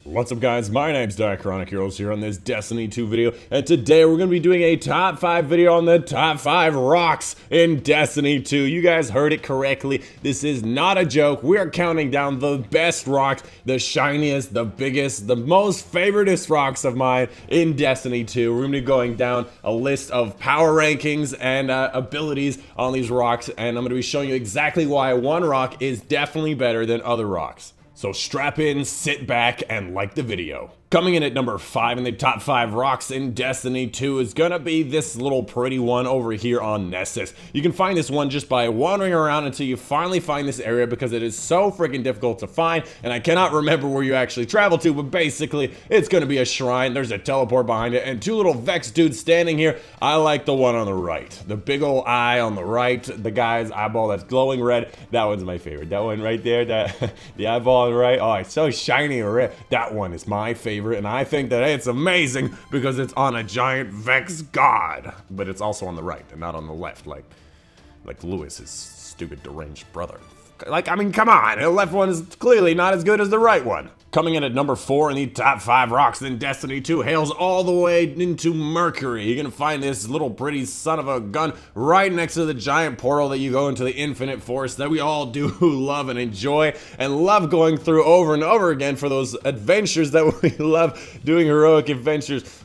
What's up guys, my name's Diachronic Heroes here on this Destiny 2 video, and today we're going to be doing a top 5 video on the top 5 rocks in Destiny 2. You guys heard it correctly, this is not a joke. We're counting down the best rocks, the shiniest, the biggest, the most favoritist rocks of mine in Destiny 2. We're going to be going down a list of power rankings and abilities on these rocks, and I'm going to be showing you exactly why one rock is definitely better than other rocks. So strap in, sit back, and like the video. Coming in at number 5 in the top 5 rocks in Destiny 2 is gonna be this little pretty one over here on Nessus. You can find this one just by wandering around until you finally find this area because it is so freaking difficult to find, and I cannot remember where you actually travel to, but basically it's gonna be a shrine. There's a teleport behind it and two little Vex dudes standing here. I like the one on the right. The big old eye on the right, the guy's eyeball that's glowing red. That one's my favorite. That one right there, that the eyeball on the right. Oh, it's so shiny and red. That one is my favorite. And I think that it's amazing because it's on a giant Vex god, but it's also on the right and not on the left, like Lewis's stupid deranged brother. Like, I mean, come on, the left one is clearly not as good as the right one. Coming in at number 4 in the top 5 rocks in Destiny 2 hails all the way into Mercury. You're gonna find this little pretty son of a gun right next to the giant portal that you go into the Infinite Forest that we all do love and enjoy and love going through over and over again for those adventures that we love doing, heroic adventures.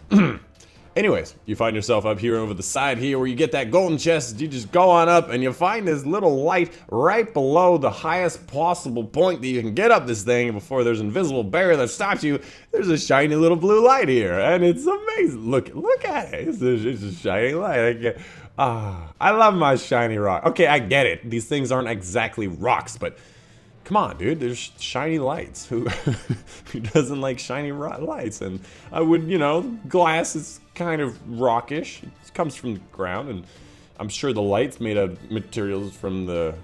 Anyways, you find yourself up here over the side here where you get that golden chest. You just go on up and you find this little light right below the highest possible point that you can get up this thing before there's an invisible barrier that stops you. There's a shiny little blue light here and it's amazing. Look at it. It's a shiny light. I love my shiny rock. Okay, I get it. These things aren't exactly rocks, but come on, dude, there's shiny lights. Who doesn't like shiny lights? And I would, you know, glass is kind of rockish. It comes from the ground, and I'm sure the light's made of materials from the...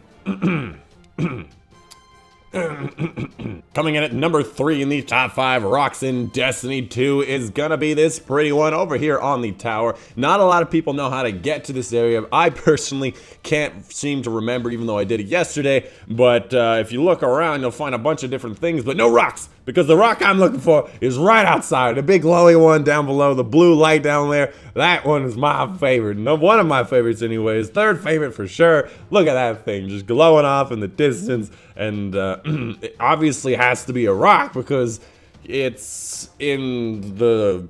Coming in at number 3 in the top 5 rocks in Destiny 2 is gonna be this pretty one over here on the tower. Not a lot of people know how to get to this area. I personally can't seem to remember, even though I did it yesterday, but if you look around you'll find a bunch of different things, but no rocks, because the rock I'm looking for is right outside. The big glowy one down below, the blue light down there. That one is my favorite. No, one of my favorites anyways. Third favorite for sure. Look at that thing just glowing off in the distance, and it obviously has to be a rock because it's in the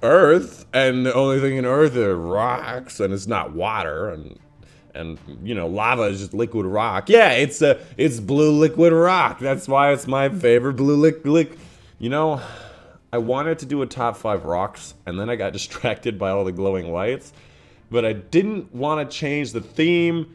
earth, and the only thing in earth are rocks, and it's not water, and you know, lava is just liquid rock. Yeah, it's blue liquid rock. That's why it's my favorite blue liquid. You know, I wanted to do a top 5 rocks, and then I got distracted by all the glowing lights, but I didn't want to change the theme,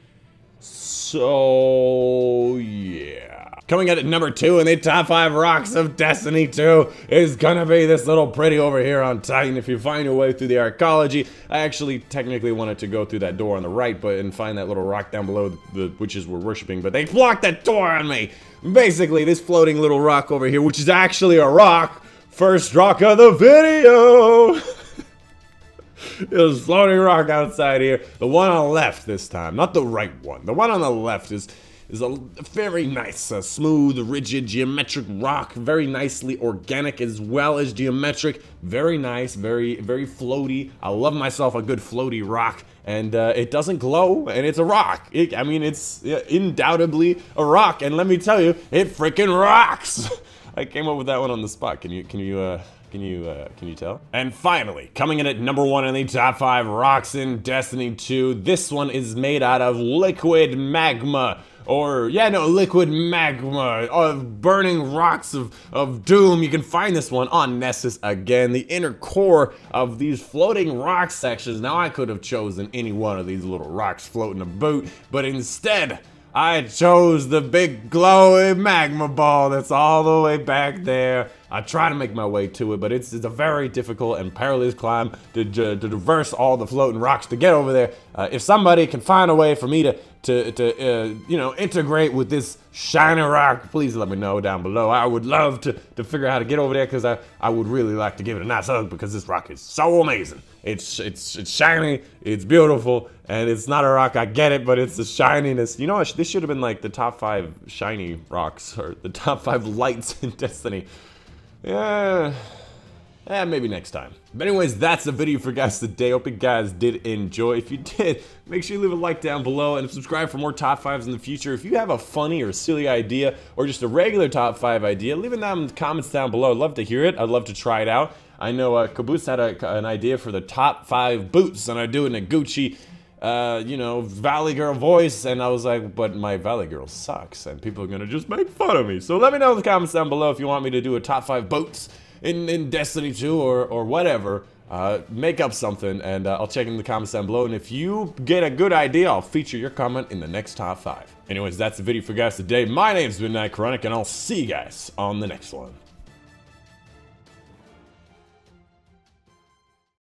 so yeah. Coming in at number 2 in the top 5 rocks of Destiny 2 is gonna be this little pretty over here on Titan. If you find your way through the arcology, I actually technically wanted to go through that door on the right, but and find that little rock down below the witches were worshiping, but they blocked that door on me. Basically, this floating little rock over here, which is actually a rock, first rock of the video. There's a floating rock outside here. The one on the left this time, not the right one. The one on the left is a very nice, smooth, rigid, geometric rock. Very nicely organic as well as geometric. Very nice, very floaty. I love myself a good floaty rock. And it doesn't glow, and it's a rock. I mean, it's undoubtedly a rock. And let me tell you, it freaking rocks. I came up with that one on the spot. Can you tell? And finally, coming in at number 1 in the top 5 rocks in Destiny 2, this one is made out of liquid magma. Or, yeah, no, liquid magma of burning rocks of doom. You can find this one on Nessus again, the inner core of these floating rock sections. Now, I could have chosen any one of these little rocks floating about, but instead, I chose the big glowing magma ball that's all the way back there. I try to make my way to it, but it's a very difficult and perilous climb to traverse all the floating rocks to get over there. If somebody can find a way for me to you know, integrate with this shiny rock, please let me know down below. I would love to figure out how to get over there, because I would really like to give it a nice hug, because this rock is so amazing. It's shiny, it's beautiful, and it's not a rock, I get it, but it's the shininess. You know what, this should have been like the top 5 shiny rocks, or the top 5 lights in Destiny. Yeah. Maybe next time. But anyways, that's the video for guys today. Hope you guys did enjoy. If you did, make sure you leave a like down below and subscribe for more top 5s in the future. If you have a funny or silly idea or just a regular top 5 idea, leave it down in the comments down below. I'd love to hear it. I'd love to try it out. I know Caboose had an idea for the top 5 boots, and I do it in a Gucci, you know, Valley Girl voice, and I was like, but my Valley Girl sucks, and people are gonna just make fun of me. So let me know in the comments down below if you want me to do a top 5 boots in Destiny 2 or whatever. Make up something, and I'll check in the comments down below, and if you get a good idea, I'll feature your comment in the next top 5. Anyways, that's the video for guys today. My name's been Chronic, and I'll see you guys on the next one.